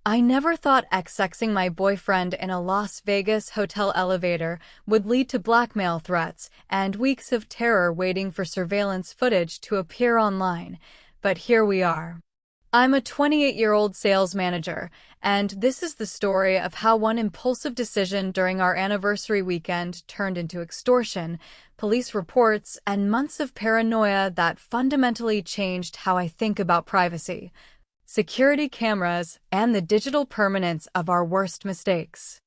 I never thought sexing my boyfriend in a Las Vegas hotel elevator would lead to blackmail threats and weeks of terror waiting for surveillance footage to appear online, but here we are. I'm a 28-year-old sales manager, and this is the story of how one impulsive decision during our anniversary weekend turned into extortion, police reports, and months of paranoia that fundamentally changed how I think about privacy, security cameras, and the digital permanence of our worst mistakes.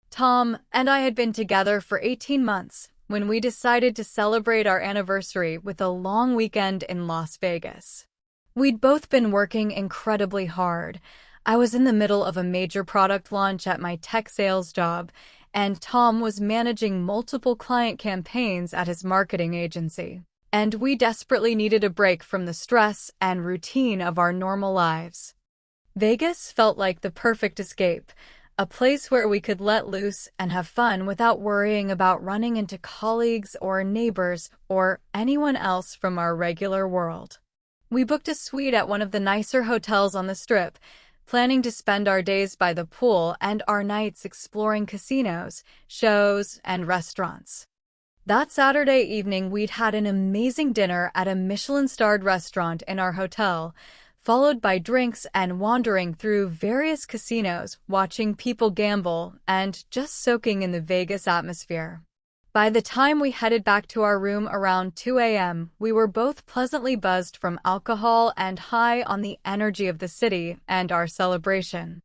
Tom and I had been together for 18 months when we decided to celebrate our anniversary with a long weekend in Las Vegas. We'd both been working incredibly hard. I was in the middle of a major product launch at my tech sales job, and Tom was managing multiple client campaigns at his marketing agency. And we desperately needed a break from the stress and routine of our normal lives. Vegas felt like the perfect escape, a place where we could let loose and have fun without worrying about running into colleagues or neighbors or anyone else from our regular world. We booked a suite at one of the nicer hotels on the Strip, planning to spend our days by the pool and our nights exploring casinos, shows, and restaurants. That Saturday evening, we'd had an amazing dinner at a Michelin-starred restaurant in our hotel, followed by drinks and wandering through various casinos, watching people gamble, and just soaking in the Vegas atmosphere. By the time we headed back to our room around 2 a.m., we were both pleasantly buzzed from alcohol and high on the energy of the city and our celebration.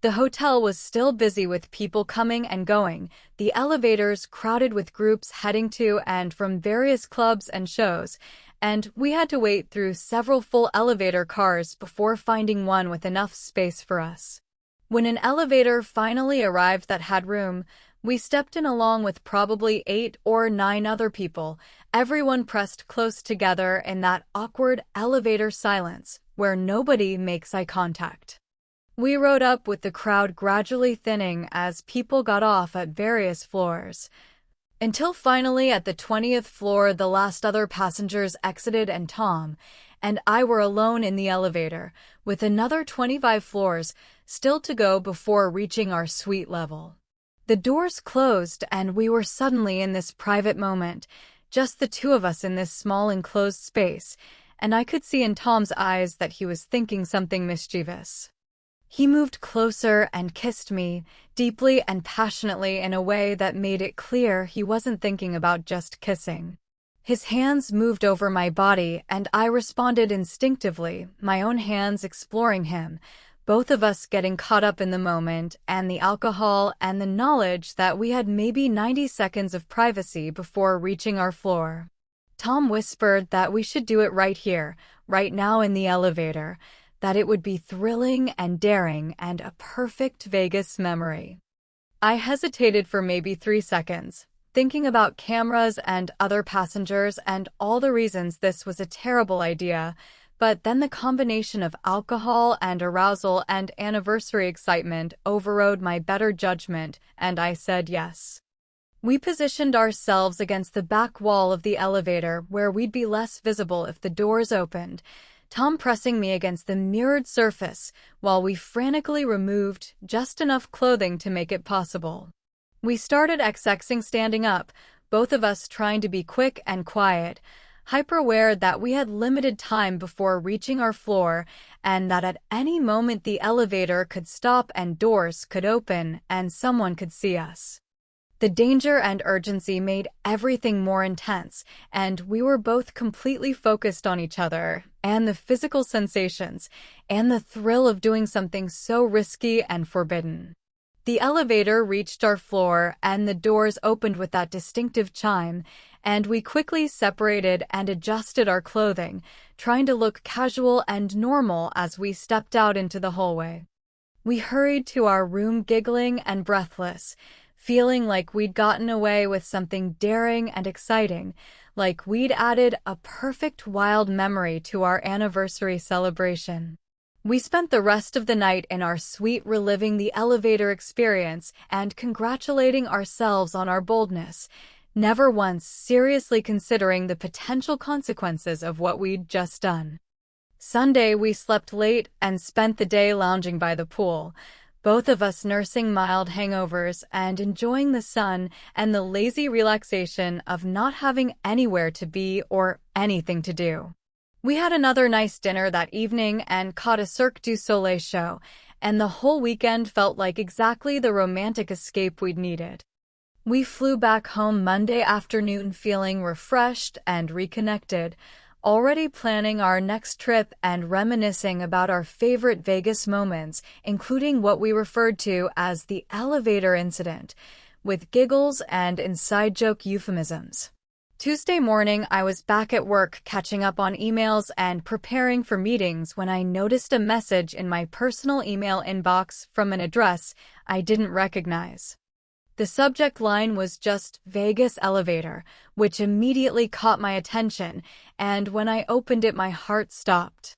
The hotel was still busy with people coming and going, the elevators crowded with groups heading to and from various clubs and shows, and we had to wait through several full elevator cars before finding one with enough space for us. When an elevator finally arrived that had room, we stepped in along with probably 8 or 9 other people, everyone pressed close together in that awkward elevator silence where nobody makes eye contact. We rode up with the crowd gradually thinning as people got off at various floors, until finally at the 20th floor the last other passengers exited and Tom and I were alone in the elevator, with another 25 floors still to go before reaching our suite level. The doors closed and we were suddenly in this private moment, just the two of us in this small enclosed space, and I could see in Tom's eyes that he was thinking something mischievous. He moved closer and kissed me, deeply and passionately in a way that made it clear he wasn't thinking about just kissing. His hands moved over my body and I responded instinctively, my own hands exploring him, both of us getting caught up in the moment and the alcohol and the knowledge that we had maybe 90 seconds of privacy before reaching our floor. Tom whispered that we should do it right here, right now in the elevator, that it would be thrilling and daring and a perfect Vegas memory. I hesitated for maybe 3 seconds, thinking about cameras and other passengers and all the reasons this was a terrible idea, but then the combination of alcohol and arousal and anniversary excitement overrode my better judgment, and I said yes. We positioned ourselves against the back wall of the elevator where we'd be less visible if the doors opened, Tom pressing me against the mirrored surface while we frantically removed just enough clothing to make it possible. We started sXXing standing up, both of us trying to be quick and quiet, hyper-aware that we had limited time before reaching our floor and that at any moment the elevator could stop and doors could open and someone could see us. The danger and urgency made everything more intense, and we were both completely focused on each other and the physical sensations and the thrill of doing something so risky and forbidden. The elevator reached our floor and the doors opened with that distinctive chime, and we quickly separated and adjusted our clothing, trying to look casual and normal as we stepped out into the hallway. We hurried to our room giggling and breathless, feeling like we'd gotten away with something daring and exciting, like we'd added a perfect wild memory to our anniversary celebration. We spent the rest of the night in our suite reliving the elevator experience and congratulating ourselves on our boldness, never once seriously considering the potential consequences of what we'd just done. Sunday, we slept late and spent the day lounging by the pool, both of us nursing mild hangovers and enjoying the sun and the lazy relaxation of not having anywhere to be or anything to do. We had another nice dinner that evening and caught a Cirque du Soleil show, and the whole weekend felt like exactly the romantic escape we'd needed. We flew back home Monday afternoon feeling refreshed and reconnected, already planning our next trip and reminiscing about our favorite Vegas moments, including what we referred to as the elevator incident, with giggles and inside joke euphemisms. Tuesday morning, I was back at work catching up on emails and preparing for meetings when I noticed a message in my personal email inbox from an address I didn't recognize. The subject line was just Vegas elevator, which immediately caught my attention, and when I opened it, my heart stopped.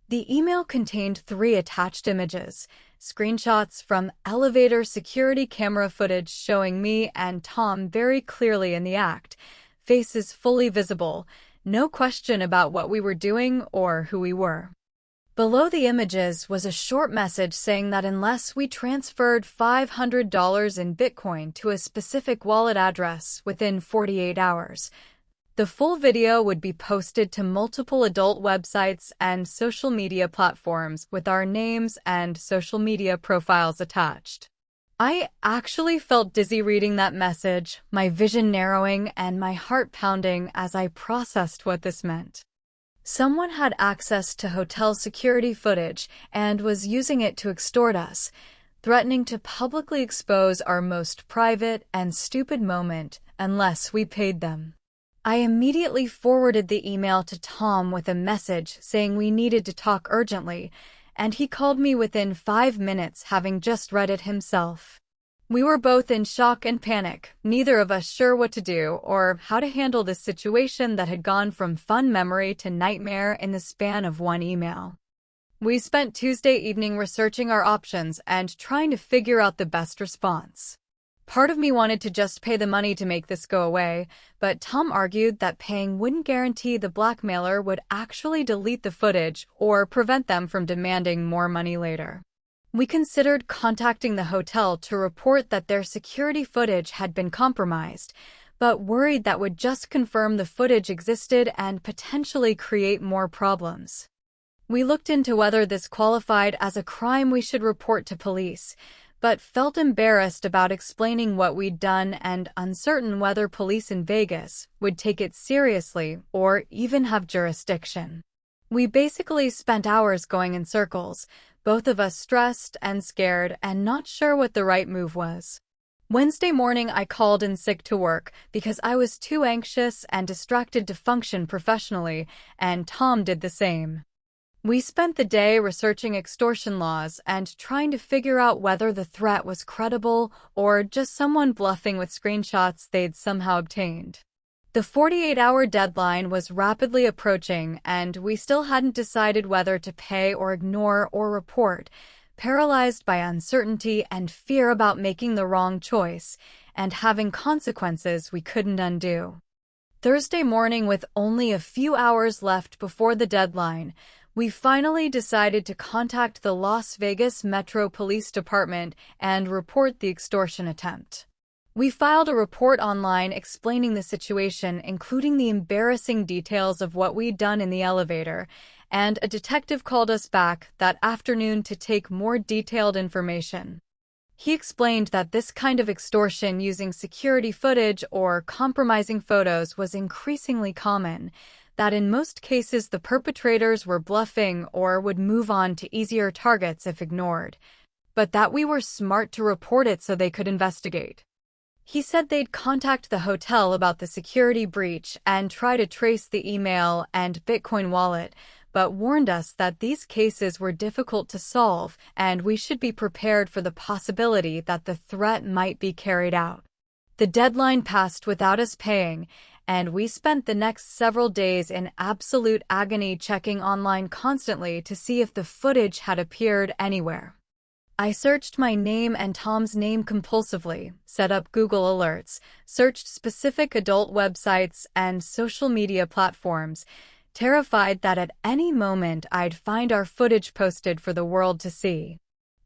The email contained 3 attached images, screenshots from elevator security camera footage showing me and Tom very clearly in the act, faces fully visible, no question about what we were doing or who we were. Below the images was a short message saying that unless we transferred $500 in Bitcoin to a specific wallet address within 48 hours, the full video would be posted to multiple adult websites and social media platforms with our names and social media profiles attached. I actually felt dizzy reading that message, my vision narrowing and my heart pounding as I processed what this meant. Someone had access to hotel security footage and was using it to extort us, threatening to publicly expose our most private and stupid moment unless we paid them. I immediately forwarded the email to Tom with a message saying we needed to talk urgently, and he called me within 5 minutes, having just read it himself. We were both in shock and panic, neither of us sure what to do or how to handle this situation that had gone from fun memory to nightmare in the span of one email. We spent Tuesday evening researching our options and trying to figure out the best response. Part of me wanted to just pay the money to make this go away, but Tom argued that paying wouldn't guarantee the blackmailer would actually delete the footage or prevent them from demanding more money later. We considered contacting the hotel to report that their security footage had been compromised, but worried that would just confirm the footage existed and potentially create more problems. We looked into whether this qualified as a crime we should report to police, but felt embarrassed about explaining what we'd done and uncertain whether police in Vegas would take it seriously or even have jurisdiction. We basically spent hours going in circles, both of us stressed and scared and not sure what the right move was. Wednesday morning, I called in sick to work because I was too anxious and distracted to function professionally, and Tom did the same. We spent the day researching extortion laws and trying to figure out whether the threat was credible or just someone bluffing with screenshots they'd somehow obtained. The 48-hour deadline was rapidly approaching, and we still hadn't decided whether to pay or ignore or report, paralyzed by uncertainty and fear about making the wrong choice and having consequences we couldn't undo. Thursday morning, with only a few hours left before the deadline, we finally decided to contact the Las Vegas Metro Police Department and report the extortion attempt. We filed a report online explaining the situation, including the embarrassing details of what we'd done in the elevator, and a detective called us back that afternoon to take more detailed information. He explained that this kind of extortion using security footage or compromising photos was increasingly common, that in most cases the perpetrators were bluffing or would move on to easier targets if ignored, but that we were smart to report it so they could investigate. He said they'd contact the hotel about the security breach and try to trace the email and Bitcoin wallet, but warned us that these cases were difficult to solve and we should be prepared for the possibility that the threat might be carried out. The deadline passed without us paying, and we spent the next several days in absolute agony, checking online constantly to see if the footage had appeared anywhere. I searched my name and Tom's name compulsively, set up Google alerts, searched specific adult websites and social media platforms, terrified that at any moment I'd find our footage posted for the world to see.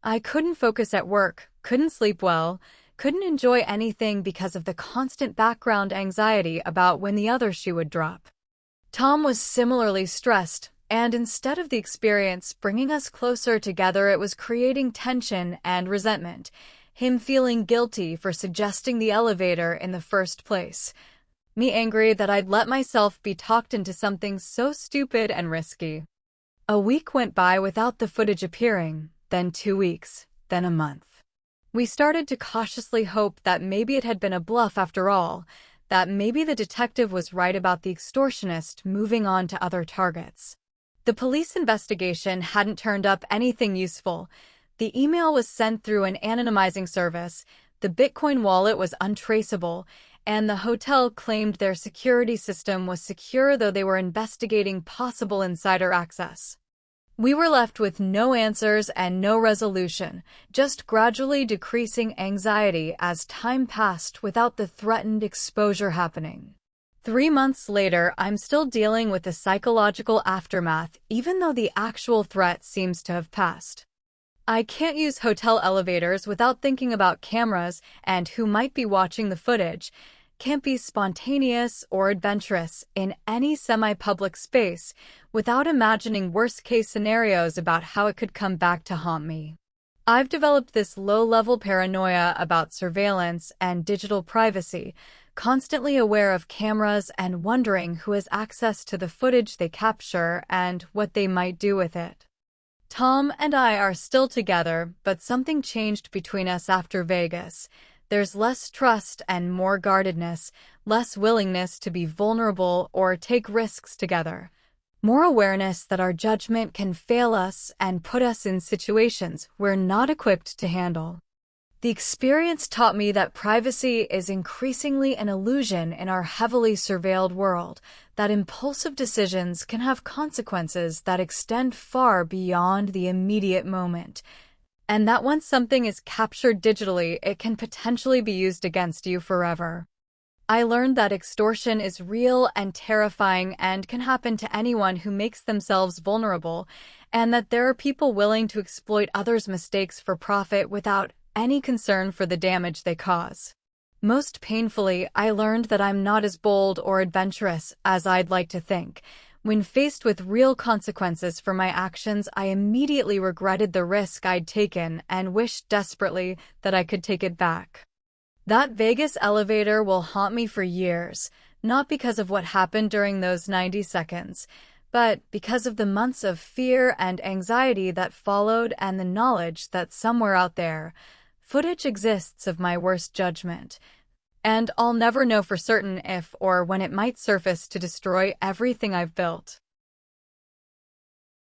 I couldn't focus at work, couldn't sleep well, couldn't enjoy anything because of the constant background anxiety about when the other shoe would drop. Tom was similarly stressed, and instead of the experience bringing us closer together, it was creating tension and resentment, him feeling guilty for suggesting the elevator in the first place, me angry that I'd let myself be talked into something so stupid and risky. A week went by without the footage appearing, then 2 weeks, then a month. We started to cautiously hope that maybe it had been a bluff after all, that maybe the detective was right about the extortionist moving on to other targets. The police investigation hadn't turned up anything useful. The email was sent through an anonymizing service, the Bitcoin wallet was untraceable, and the hotel claimed their security system was secure, though they were investigating possible insider access. We were left with no answers and no resolution, just gradually decreasing anxiety as time passed without the threatened exposure happening. 3 months later, I'm still dealing with the psychological aftermath, even though the actual threat seems to have passed. I can't use hotel elevators without thinking about cameras and who might be watching the footage, can't be spontaneous or adventurous in any semi-public space without imagining worst-case scenarios about how it could come back to haunt me. I've developed this low-level paranoia about surveillance and digital privacy, constantly aware of cameras and wondering who has access to the footage they capture and what they might do with it. Tom and I are still together, but something changed between us after Vegas. There's less trust and more guardedness, less willingness to be vulnerable or take risks together. More awareness that our judgment can fail us and put us in situations we're not equipped to handle. The experience taught me that privacy is increasingly an illusion in our heavily surveilled world, that impulsive decisions can have consequences that extend far beyond the immediate moment, and that once something is captured digitally, it can potentially be used against you forever. I learned that extortion is real and terrifying and can happen to anyone who makes themselves vulnerable, and that there are people willing to exploit others' mistakes for profit without any concern for the damage they cause. Most painfully, I learned that I'm not as bold or adventurous as I'd like to think. When faced with real consequences for my actions, I immediately regretted the risk I'd taken and wished desperately that I could take it back. That Vegas elevator will haunt me for years, not because of what happened during those 90 seconds, but because of the months of fear and anxiety that followed and the knowledge that somewhere out there, footage exists of my worst judgment. And I'll never know for certain if or when it might surface to destroy everything I've built.